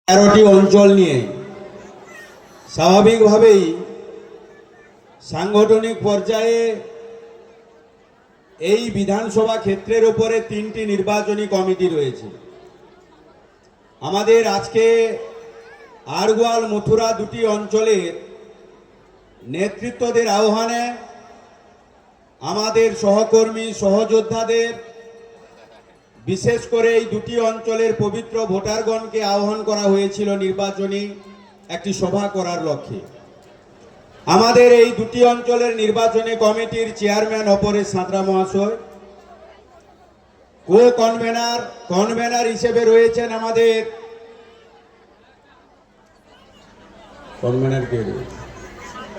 13টি অঞ্চল নিয়ে স্বাভাবিকভাবেই সাংগঠনিক পর্যায়ে এই বিধানসভা ক্ষেত্রের উপরে 3টি নির্বাচনী কমিটি রয়েছে। আমাদের আজকে আরগোয়াল মথুরা দুটি অঞ্চলের নেতৃত্বদের আহ্বানে আমাদের সহকর্মী সহযোদ্ধাদের বিশেষ করে এই দুটি অঞ্চলের পবিত্র ভোটারগণকে আহ্বান করা হয়েছিল নির্বাচনী একটি সভা করার লক্ষ্যে। আমাদের এই দুটি অঞ্চলের নির্বাচনী কমিটির চেয়ারম্যান অপরেশ সাঁতরা মহাশয়, কনভেনার হিসেবে রয়েছেন আমাদের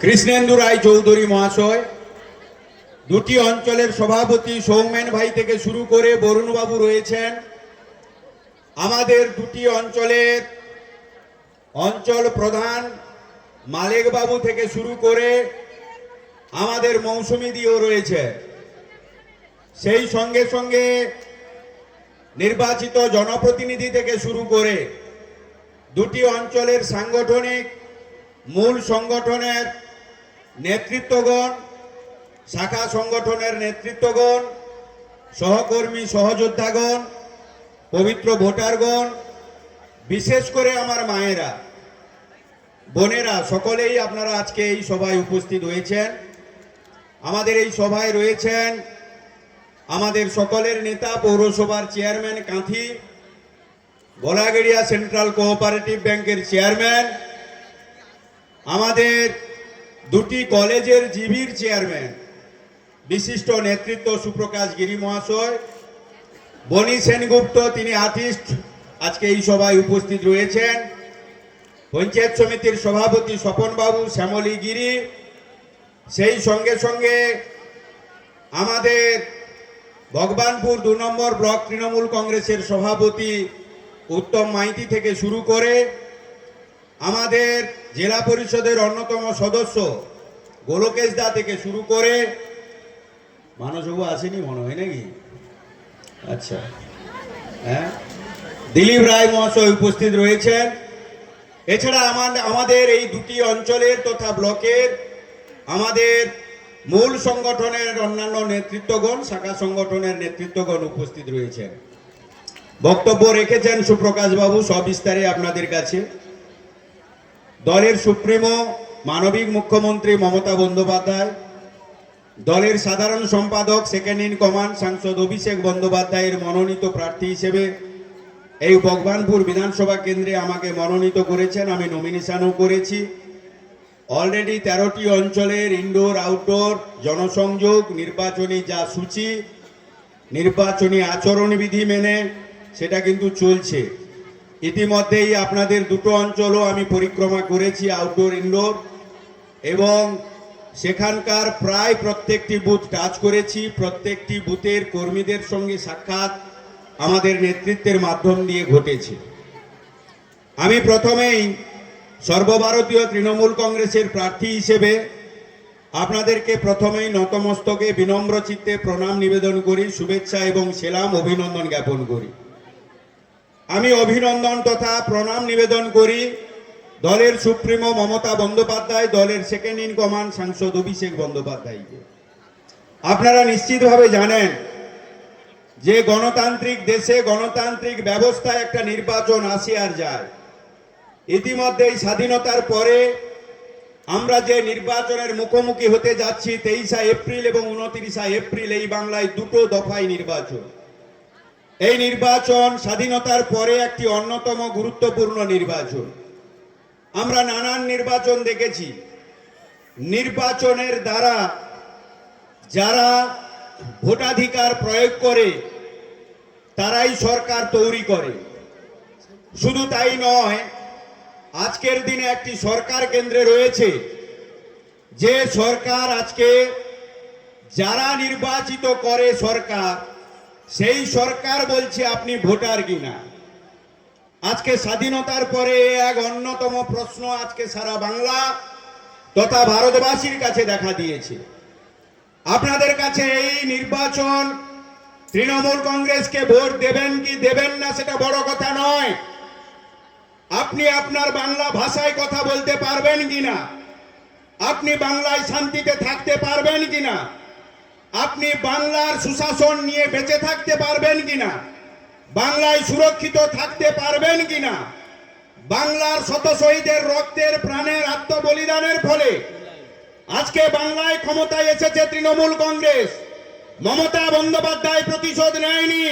কৃষ্ণেন্দু রায় চৌধুরী মহাশয়, দুটি অঞ্চলের সভাপতি সৌমেন ভাই থেকে শুরু করে বরুণবাবু রয়েছেন, আমাদের দুটি অঞ্চলের অঞ্চল প্রধান মালেক বাবু থেকে শুরু করে আমাদের মৌসুমী দিও রয়েছে, সেই সঙ্গে সঙ্গে নির্বাচিত জনপ্রতিনিধি থেকে শুরু করে দুটি অঞ্চলের সাংগঠনিক মূল সংগঠনের নেতৃত্বগণ, শাখা সংগঠনের নেতৃত্বগণ, সহকর্মী সহযোদ্ধাগণ, পবিত্র ভোটারগণ, বিশেষ করে আমার মায়েরা বোনেরা, সকলেই আপনারা আজকে এই সভায় উপস্থিত হয়েছেন। আমাদের এই সভায় রয়েছেন আমাদের সকলের নেতা পৌরসভার চেয়ারম্যান কাঁথি, গলাগেড়িয়া সেন্ট্রাল কোঅপারেটিভ ব্যাংকের চেয়ারম্যান, আমাদের দুটি কলেজের জিবির চেয়ারম্যান বিশিষ্ট নেতৃত্ব সুপ্রকাশ গিরি মহাশয়, বনি সেনগুপ্ত তিনি আর্টিস্ট আজকে এই সভায় উপস্থিত রয়েছেন, পঞ্চায়েত সমিতির সভাপতি স্বপন বাবু, শ্যামলী গিরি, সেই সঙ্গে সঙ্গে আমাদের ভগবানপুর 2 নম্বর ব্লক তৃণমূল কংগ্রেসের সভাপতি উত্তম মাইতি থেকে শুরু করে আমাদের জেলা পরিষদের অন্যতম সদস্য গোলকেশ দা থেকে শুরু করে মানসবাবু আসেনি মনে হয় নাকি, আচ্ছা হ্যাঁ, দিলীপ রায় মহাশয় উপস্থিত রয়েছেন। এছাড়া আমাদের এই দুটি অঞ্চলের তথা ব্লকের আমাদের মূল সংগঠনের অন্যান্য নেতৃত্বগণ, শাখা সংগঠনের নেতৃত্বগণ উপস্থিত রয়েছেন। বক্তব্য রেখেছেন সুপ্রকাশ বাবু সবিস্তারে আপনাদের কাছে। দলের সুপ্রিমো মানবিক মুখ্যমন্ত্রী মমতা বন্দ্যোপাধ্যায়, দলের সাধারণ সম্পাদক সেকেন্ড ইন কমান্ড সাংসদ অভিষেক বন্দ্যোপাধ্যায়ের মনোনীত প্রার্থী হিসেবে এই ভগবানপুর বিধানসভা কেন্দ্রে আমাকে মনোনীত করেছেন। আমি নমিনেশনও করেছি। অলরেডি 13টি অঞ্চলের ইনডোর আউটডোর জনসংযোগ নির্বাচনী যা সূচি, নির্বাচনী আচরণবিধি মেনে সেটা কিন্তু চলছে। ইতিমধ্যেই আপনাদের দুটো অঞ্চলও আমি পরিক্রমা করেছি, আউটডোর ইনডোর, এবং সেখানকার প্রায় প্রত্যেকটি বুথ টাচ করেছি। প্রত্যেকটি বুথের কর্মীদের সঙ্গে সাক্ষাৎ আমাদের নেতৃত্বের মাধ্যম দিয়ে ঘটেছে। আমি প্রথমেই সর্বভারতীয় তৃণমূল কংগ্রেসের প্রার্থী হিসেবে আপনাদেরকে প্রথমেই নতমস্তকে বিনম্র চিত্তে প্রণাম নিবেদন করি, শুভেচ্ছা এবং সেলাম অভিনন্দন জ্ঞাপন করি। আমি অভিনন্দন তথা প্রণাম নিবেদন করি দলের সুপ্রিমো মমতা বন্দ্যোপাধ্যায়, দলের সেকেন্ড ইন কমান্ড সাংসদ অভিষেক বন্দ্যোপাধ্যায়কে। আপনারা নিশ্চিতভাবে জানেন যে গণতান্ত্রিক দেশে, গণতান্ত্রিক ব্যবস্থায় একটা নির্বাচন আসে আর যায়। ইতিমধ্যেই স্বাধীনতার পরে আমরা যে নির্বাচনের মুখোমুখি হতে যাচ্ছি 23শে এপ্রিল এবং 29শে এপ্রিল, এই বাংলায় দুটো দফায় নির্বাচন। এই নির্বাচন স্বাধীনতার পরে একটি অন্যতম গুরুত্বপূর্ণ নির্বাচন। আমরা নানান নির্বাচন দেখেছি। নির্বাচনের দ্বারা যারা ভোটাধিকার প্রয়োগ করে তারাই সরকার তৈরি করে। শুধু তাই নয়, আজকের দিনে একটি সরকার কেন্দ্রে রয়েছে, যে সরকার আজকে যারা নির্বাচিত করে সরকার, সেই সরকার বলছে আপনি ভোটার কিনা। আজকে স্বাধীনতার পরে এক অন্যতম প্রশ্ন আজকে সারা বাংলা তথা ভারতবাসীর কাছে দেখা দিয়েছে। আপনাদের কাছে এই নির্বাচন তৃণমূল কংগ্রেসকে ভোট দেবেন কি দেবেন না সেটা বড় কথা নয়। আপনি আপনার বাংলা ভাষায় কথা বলতে পারবেন কিনা, আপনি বাংলায় শান্তিতে থাকতে পারবেন কিনা, আপনি বাংলার সুশাসন নিয়ে বেঁচে থাকতে পারবেন কিনা, বাংলায় সুরক্ষিত থাকতে পারবেন কিনা। বাংলার শত শহীদের রক্তের প্রাণের আত্মবলিদানের ফলে আজকে বাংলায় ক্ষমতায় এসেছে তৃণমূল কংগ্রেস। মমতা বন্দ্যোপাধ্যায় প্রতিশোধ নেয়নি।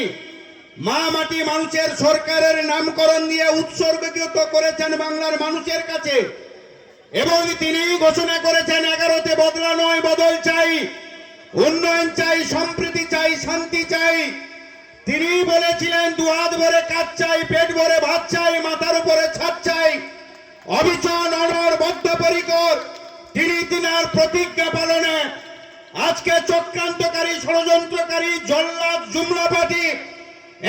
মা মাটি মানুষের সরকারের নামকরণ দিয়ে উৎসর্গীকৃত করেছেন বাংলার মানুষের কাছে, এবং তিনি ঘোষণা করেছেন 11তে বদলা নয়, বদল চাই, উন্নয়ন চাই, সম্প্রীতি চাই, শান্তি চাই। তিনি বলেছিলেন দুহাত ভরে কাজ চাই, পেট ভরে ভাত চাই, মাথার উপরে ছাদ চাই। অবিচল, অনড়, বদ্ধপরিকর তিনি তিনার প্রতিজ্ঞা পালনে আজকে চক্রান্তকারী, ষড়যন্ত্রকারী, জল্লাদ, জুমলা পার্টি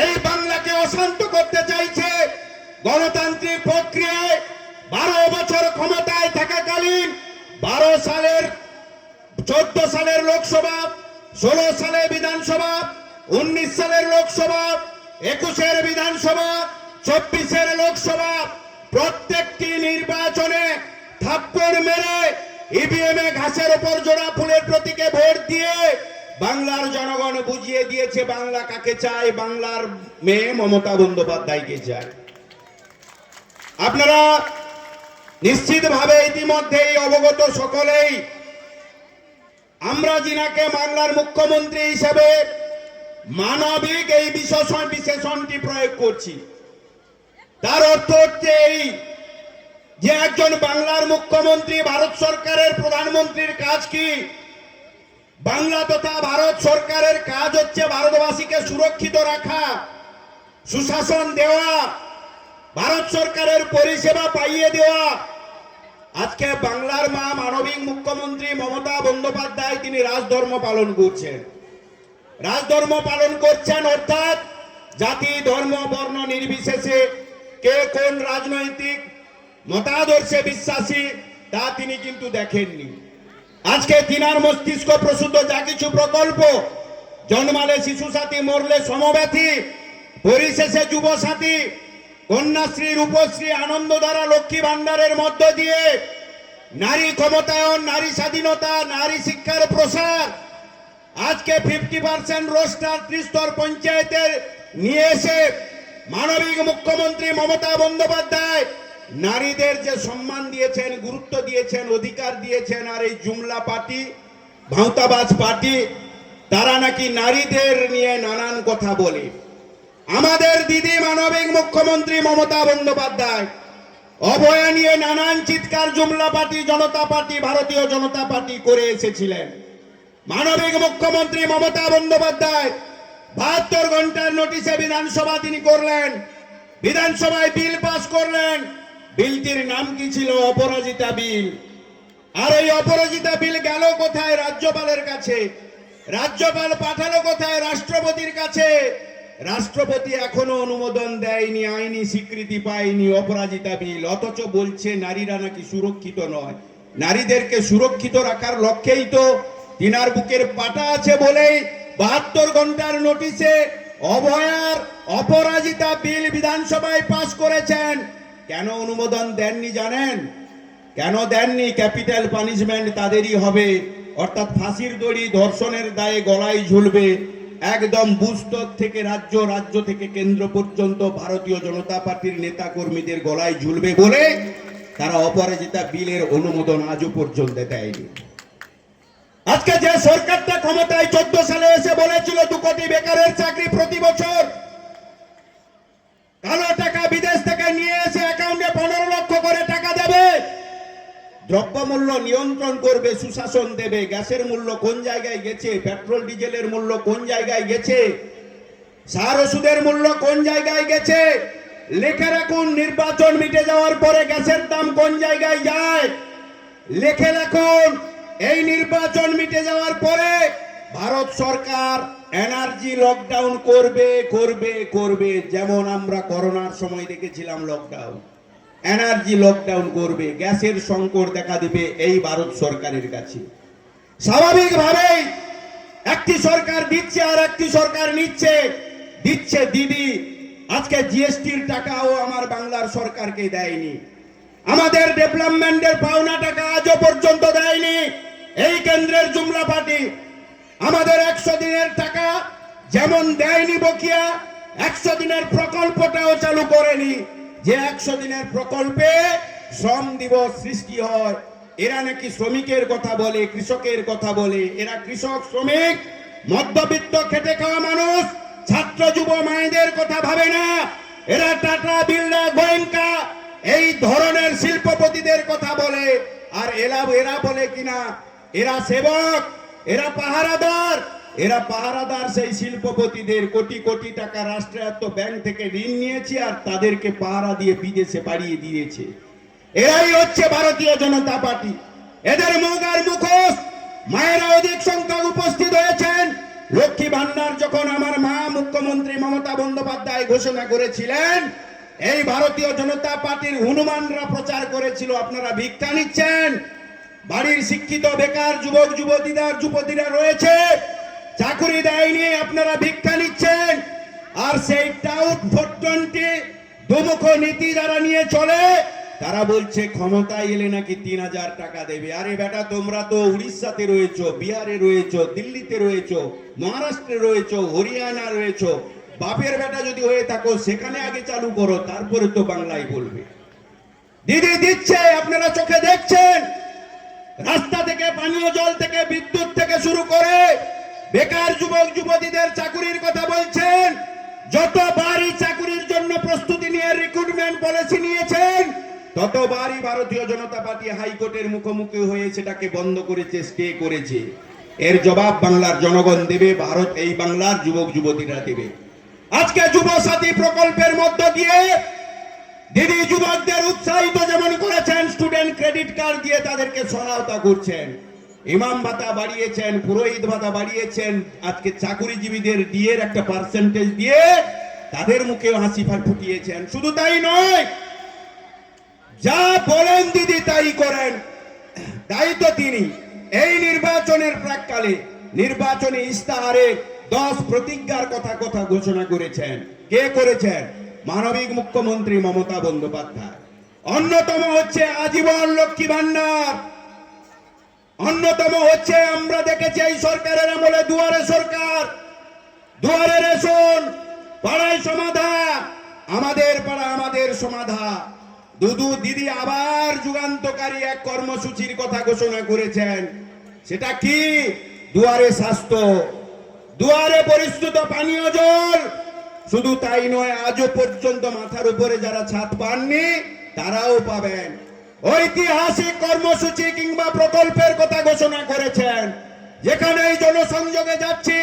এই বাংলাকে অশান্ত করতে চাইছে। গণতান্ত্রিক প্রক্রিয়ায় 12 বছর ক্ষমতায় থাকাকালীন 14 সালের লোকসভা, 16 সালে বিধানসভা, 19 সালের লোকসভা, 21-এর বিধানসভা, 24-এর লোকসভা, প্রত্যেকটি নির্বাচনে থাপ্পড় মেরে ইভিএমে ঘাসের উপর জোড়া ফুলের প্রতীকে ভোট দিয়ে বাংলার জনগণ বুঝিয়ে দিয়েছে বাংলা কাকে চায়, বাংলার মেয়ে মমতা বন্দ্যোপাধ্যায়কে চায়। আপনারা নিশ্চিতভাবে ইতিমধ্যেই অবগত সকলেই, আমরা যিনাকে বাংলার মুখ্যমন্ত্রী হিসেবে মানবিক এই বিশেষণটি প্রয়োগ করছি, তার অর্থ হচ্ছে এই যে একজন বাংলার মুখ্যমন্ত্রী, ভারত সরকারের প্রধানমন্ত্রীর কাজ কি? বাংলা তথা ভারত সরকারের কাজ হচ্ছে ভারতবাসীকে সুরক্ষিত রাখা, সুশাসন দেওয়া, ভারত সরকারের পরিষেবা পাইয়ে দেওয়া। আজকে বাংলার মা মানবিক মুখ্যমন্ত্রী মমতা বন্দ্যোপাধ্যায় তিনি রাজধর্ম পালন করছেন। রাজধর্ম পালন করছেন অর্থাৎ জাতি, ধর্ম, বর্ণ নির্বিশেষে কে কোন রাজনৈতিক মতাদর্শে বিশ্বাসী তা তিনি কিন্তু দেখেননি। আজকে তিনার মস্তিষ্ক প্রসূত যা কিছু প্রকল্প, জন্মালে শিশু সাথী, মরলে সমব্যথী, পরিশেষে যুব সাথী, কন্যাশ্রী, রূপশ্রী, আনন্দধারা, লক্ষ্মী ভান্ডারের মধ্য দিয়ে নারী ক্ষমতায়ন, নারী স্বাধীনতা, নারী শিক্ষার প্রসার, আজকে 50% রোস্টার ত্রিস্তর পঞ্চায়েতের নিয়ে এসে মানবিক মুখ্যমন্ত্রী মমতা বন্দ্যোপাধ্যায় নারীদের যে সম্মান দিয়েছেন, গুরুত্ব দিয়েছেন, অধিকার দিয়েছেন। আর এই জুমলা পার্টি, ভাঁওতাবাজ পার্টি, তারা নাকি নারীদের নিয়ে নানান কথা বলে। আমাদের দিদি মানবিক মুখ্যমন্ত্রী মমতা বন্দ্যোপাধ্যায় অভয়া নিয়ে নানান চিৎকার জুমলা পার্টি, জনতা পার্টি, ভারতীয় জনতা পার্টি করে এসেছিলেন। মানবিক মুখ্যমন্ত্রী মমতা বন্দ্যোপাধ্যায় 72 ঘন্টার নোটিশে বিধানসভা তিনি করলেন, বিধানসভায় বিল পাস করলেন। বিলটির নাম কি ছিল? অপরাজিতা বিল। আর এই অপরাজিতা বিল গেল কোথায়? রাজ্যপালের কাছে। রাজ্যপাল পাঠালো কোথায়? রাষ্ট্রপতির কাছে। রাষ্ট্রপতি এখনো অনুমোদন দেয়নি, আইনি স্বীকৃতি পায়নি অপরাজিতা বিল। অথচ বলছে নারীরা নাকি সুরক্ষিত নয়। নারীদেরকে সুরক্ষিত রাখার লক্ষ্যেই তো তিনার বুকের পাটা আছে বলেই 72 ঘন্টার নোটিশে অভয়ার অপরাজিতা বিল বিধানসভায় পাস করেছেন। কেন অনুমোদন দেননি জানেন? কেন দেননি? ক্যাপিটাল পানিশমেন্ট তাদেরই হবে, অর্থাৎ ফাঁসির দড়ি, ধর্ষণের দায়ে গলায় ঝুলবে। একদম বুস্তর থেকে রাজ্য, রাজ্য থেকে কেন্দ্র পর্যন্ত ভারতীয় জনতা পার্টির নেতা কর্মীদের গলায় ঝুলবে বলে তারা অপরাজিতা বিলের অনুমোদন আজও পর্যন্ত দেয়নি। আজকে যে সরকারটা ক্ষমতায় 14 সালে এসে বলেছিল 2 কোটি বেকারের চাকরি প্রতি বছর, কালো টাকা বিদেশ থেকে নিয়ে এসে অ্যাকাউন্টে 15 লক্ষ করে টাকা দেবে, দ্রব্যমূল্য নিয়ন্ত্রণ করবে, সুশাসন দেবে। গ্যাসের মূল্য কোন জায়গায় গেছে? পেট্রোল ডিজেলের মূল্য কোন জায়গায় গেছে? সার ওষুধের মূল্য কোন জায়গায় গেছে? লিখে রাখুন, নির্বাচন মিটে যাওয়ার পরে গ্যাসের দাম কোন জায়গায় যায়। লিখে রাখুন, এই নির্বাচন মিটে যাওয়ার পরে ভারত সরকার এনার্জি লকডাউন করবে করবে করবে। যেমন আমরা করোনার সময় দেখেছিলাম লকডাউন, এনার্জি লকডাউন করবে। গ্যাসের সংকট দেখা দেবে এই ভারত সরকারের কাছে। স্বাভাবিকভাবেই একটি সরকার দিচ্ছে আর একটি সরকার নিচ্ছে। দিচ্ছে দিদি আজকে জিএসটির টাকাও আমার বাংলার সরকারকে দেয়নি। আমাদের ডেভেলপমেন্টের পাওনা টাকা আজও পর্যন্ত দেয়নি এই কেন্দ্রের জুমলা পার্টি। আমাদের 100 দিনের টাকা যেমন দেয়নি বকিয়া, 100 দিনের প্রকল্পটাও চালু করেনি। যে 100 দিনের প্রকল্পে শ্রম দিবস সৃষ্টি হয়, এরা নাকি শ্রমিকের কথা বলে, কৃষকের কথা বলে। এরা কৃষক, শ্রমিক, মধ্যবিত্ত খেটে খাওয়া মানুষ, ছাত্র যুব মায়েদের কথা ভাবে না। এরা টাটা, বিড়লা, গোয়েঙ্কা এই ধরনের শিল্পপতিদের কথা বলে। আর এরা বলে কিনা এরা সেবক, এরা পাহারাদার। এরা পাহারাদার সেই শিল্পপতিদের। কোটি কোটি টাকা রাষ্ট্রায়ত্ত ব্যাংক থেকে ঋণ নিয়েছে আর তাদেরকে পাহারা দিয়ে বিদেশে পাঠিয়ে দিয়েছে। এরাই হচ্ছে ভারতীয় জনতা পার্টি। এদের মুখ আর মুখোশ। মায়েরা অধিক সংখ্যক উপস্থিত হয়েছেন। লক্ষ্মী ভান্ডার যখন আমার মা মুখ্যমন্ত্রী মমতা বন্দ্যোপাধ্যায় ঘোষণা করেছিলেন, এই ভারতীয় জনতা পার্টির হনুমানরা প্রচার করেছিল আপনারা ভিক্ষা নিচ্ছেন। বাড়ির শিক্ষিত বেকার যুবক যুবতীরা রয়েছে, চাকরি দেয়নি, আপনারা ভিক্ষা নিচ্ছেন। আর সেই টাউট 420 দুমুখ নীতি যারা নিয়ে চলে, তারা বলছে ক্ষমতায় এলে নাকি 3000 টাকা দেবে। আরে বেটা, তোমরা তো উড়িষ্যাতে রয়েছো, বিহারে রয়েছো, দিল্লিতে রয়েছো, মহারাষ্ট্রে রয়েছো, হরিয়ানা রয়েছো। বাপের বেটা যদি হয়ে থাকো সেখানে আগে চালু করো, তারপরে তো বাংলায় বলবে। দিদি দিচ্ছে, আপনারা চোখে দেখছেন। রাস্তা থেকে, পানীয় জল থেকে, বিদ্যুৎ থেকে শুরু করে বেকার যুবক যুবতীদের চাকরির কথা বলছেন। যতবারই চাকরির জন্য প্রস্তুতি নিয়ে রিক্রুটমেন্ট পলিসি নিয়েছেন, ততবারই ভারতীয় জনতা পার্টি হাইকোর্টের মুখোমুখি হয়ে সেটাকে বন্ধ করেছে, স্টে করেছে। এর জবাব বাংলার জনগণ দেবে, ভারত এই বাংলার যুবক যুবতীরা দেবে। আজকে যুব সাথী প্রকল্পের মধ্য দিয়ে দিদি যুবকদের উৎসাহিত যেমন করেছেন, স্টুডেন্ট ক্রেডিট কার্ড দিয়ে তাদেরকে সহায়তা করছেন, ইমাম ভাতা বাড়িয়েছেন, পুরোহিত ভাতা বাড়িয়েছেন। আজকে চাকরিজীবীদের ডিএর একটা পার্সেন্টেজ দিয়ে তাদের মুখে হাসি ফুটিয়েছেন। শুধু তাই নয়, যা বলেন দিদি তাই করেন। তাই তো তিনি এই নির্বাচনের প্রাককালে নির্বাচনী ইস্তাহারে 10 প্রতিজ্ঞার কথা ঘোষণা করেছেন। কে করেছেন? মানবিক মুখ্যমন্ত্রী মমতা বন্দ্যোপাধ্যায়। অন্যতম হচ্ছে আজীবন লক্ষ্মী ভান্ডার, অন্যতম হচ্ছে আমরা দেখেছি এই সরকারের আমলে দুয়ারে সরকার, দুয়ারে রেশন, পাড়ায় সমাধা, আমাদের পাড়া আমাদের সমাধা। দিদি আবার যুগান্তকারী এক কর্মসূচির কথা ঘোষণা করেছেন। সেটা কি? দুয়ারে স্বাস্থ্য, দুয়ারে পরিশ্রুত পানীয় জল। শুধু তাই নয়, আজও পর্যন্ত মাথার উপরে যারা ছাদ পাননি তারাও পাবেন। ঐতিহাসিক কর্মসূচি কিংবা প্রকল্পের কথা ঘোষণা করেছেন। যেখানে এই জনসংযোগে যাচ্ছি,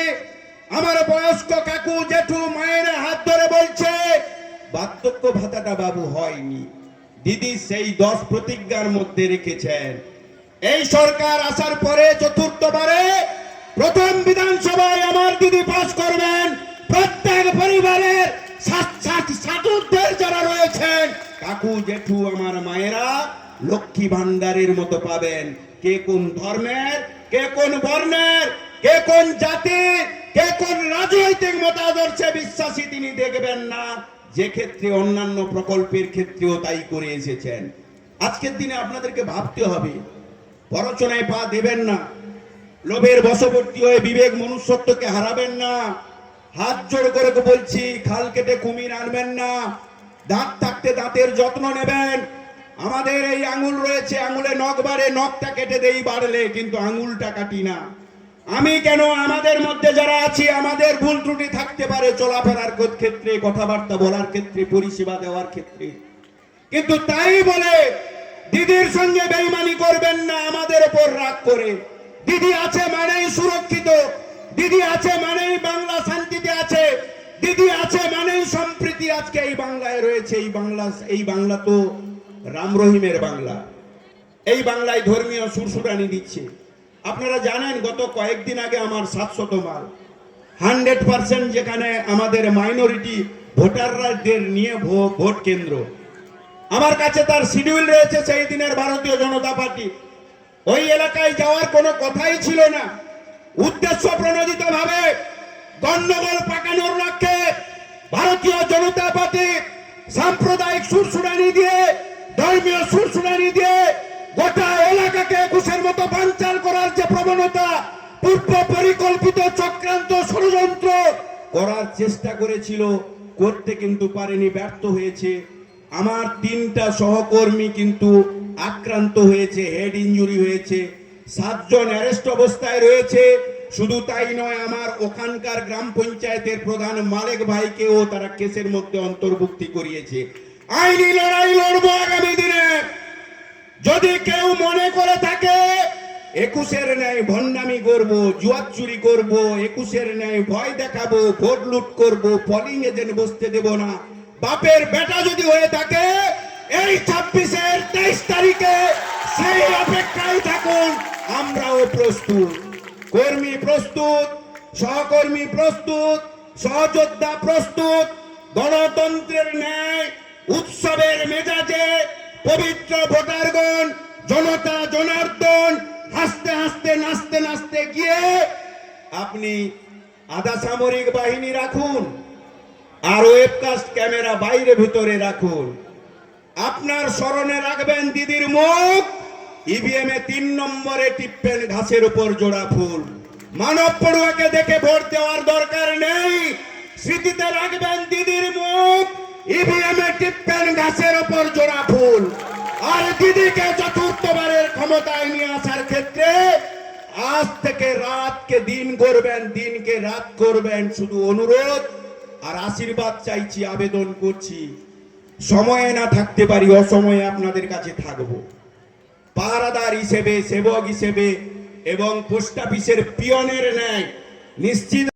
আমার বয়স্ক কাকু জেঠু মায়ের হাত ধরে বলছে বার্ধক্য ভাতাটা বাবু হয়নি। দিদি সেই 10 প্রতিজ্ঞার মধ্যে রেখেছেন। এই সরকার আসার পরে চতুর্থবারে প্রথম বিধানসভায় আমার দিদি পাস করবেন। প্রত্যেক পরিবারের ষাটুরদের যারা রয়েছেন, কাকু জেঠু আমার মায়েরা লক্ষ্মী ভান্ডারের মতো পাবেন। কে কোন ধর্মের, কে কোন বর্ণের, কে কোন জাতির, কে কোন রাজনৈতিক মতাদর্শে বিশ্বাসী তিনি দেখবেন না। যে ক্ষেত্রে অন্যান্য প্রকল্পের ক্ষেত্রেও তাই করে এসেছেন। আজকের দিনে আপনাদেরকে ভাবতে হবে, পরচনায় পা দেবেন না, লোভের বশবর্তী হয়ে বিবেক মনুষ্যত্বকে হারাবেন না। হাত জোড় করে বলছি, খাল কেটে কুমির আনবেন না। দাঁত থাকতে দাঁতের যত্ন নেবেন। আমাদের এই আঙুল রয়েছে, আঙুলে নখ বাড়ে, নখটা কেটে দেই বাড়লে, কিন্তু আঙুলটা কাটি না। আমি কেন, আমাদের মধ্যে যারা আছি আমাদের ভুল ত্রুটি থাকতে পারে চলাফেরার ক্ষেত্রে, কথাবার্তা বলার ক্ষেত্রে, পরিষেবা দেওয়ার ক্ষেত্রে, কিন্তু তাই বলে দিদির সঙ্গে বেইমানি করবেন না আমাদের উপর রাগ করে। দিদি আছে মানেই সুরক্ষিত, দিদি আছে মানেই বাংলা শান্তিতে আছে, দিদি আছে মানেই সম্প্রীতি আজকে এই বাংলায় রয়েছে। এই বাংলা তো রাম রহিমের বাংলা। এই বাংলায় ধর্মীয় সুরসুরানি দিচ্ছে। আপনারা জানেন, গত কয়েকদিন আগে আমার 700 মাল 100% যেখানে আমাদের মাইনরিটি ভোটারদের নিয়ে ভোট কেন্দ্র, আমার কাছে তার শিডিউল রয়েছে। সেই দিনের ভারতীয় জনতা পার্টি ওই এলাকায় যাওয়ার কোনো কথাই ছিল না। উদ্দেশ্য প্রণোদিত ভাবে গন্ডগোল পাকানোর লক্ষ্যে ভারতীয় জনতা পার্টি সাম্প্রদায়িক সুরসুরানি দিয়ে, ধর্মীয় সুরসুরানি দিয়ে গোটা এলাকাকে একুশের মতো বানচাল করার যে প্রবণতা, পূর্ব পরিকল্পিত চক্রান্ত ষড়যন্ত্র করার চেষ্টা করেছিল, করতে কিন্তু পারেনি, ব্যর্থ হয়েছে। আমার 3টা সহকর্মী কিন্তু আক্রান্ত হয়েছে, হেড ইনজুরি হয়েছে, 7 জন অ্যারেস্ট অবস্থায় রয়েছে। শুধু তাই নয়, আমার ওখানকার গ্রাম পঞ্চায়েতের প্রধান মালেক ভাইকেও তারা কেসের মধ্যে অন্তর্ভুক্তি করিয়েছে। আইনি লড়াই লড়বো আগামী দিনে। যদি কেউ মনে করে থাকে 21-এর ন্যায় ভণ্ডামি করব, জুয়ার চুরি করব, 21-এর ন্যায় ভয় দেখাবো, ভোট লুট করব, পলিং এজেন্ট বসতে দেব না, বাপের বেটা যদি হয়ে থাকে, এই 26-এর 23 তারিখে সেই অপেক্ষায় থাকুন। আমরাও প্রস্তুত, কর্মী প্রস্তুত, সহকর্মী প্রস্তুত, সহযোদ্ধা প্রস্তুত। গণতন্ত্রের ন্যায় উৎসবের মেজাজে পবিত্র ভোটারগণ, জনতা জনার্দন হাসতে হাসতে নাচতে নাচতে গিয়ে আপনি আধা সামরিক বাহিনী রাখুন আর ওয়েবকাস্ট ক্যামেরা বাইরে ভিতরে রাখুন। আপনার স্মরণে রাখবেন দিদির মুখ, ইভিএম এ 3 নম্বরে টিপবেন ঘাসের উপর জোড়া ফুল। মানব পড়ুয়াকে দেখে ভোট দেওয়ার দরকার নেই, স্মৃতিতে রাখবেন দিদির মুখ, ইভিএম এ টিপবেন ঘাসের উপর জোড়া ফুল। আর দিদিকে চতুর্থবারের ক্ষমতায় নিয়ে আসার ক্ষেত্রে আজ থেকে রাতকে দিন করবেন, দিনকে রাত করবেন। শুধু অনুরোধ আর আশীর্বাদ চাইছি, আবেদন করছি। সময়ে না থাকতে পারি, অসময়ে আপনাদের কাছে থাকবো, পাহারাদার হিসেবে, সেবক হিসেবে এবং পোস্ট অফিসের পিয়নের ন্যায় নিশ্চিত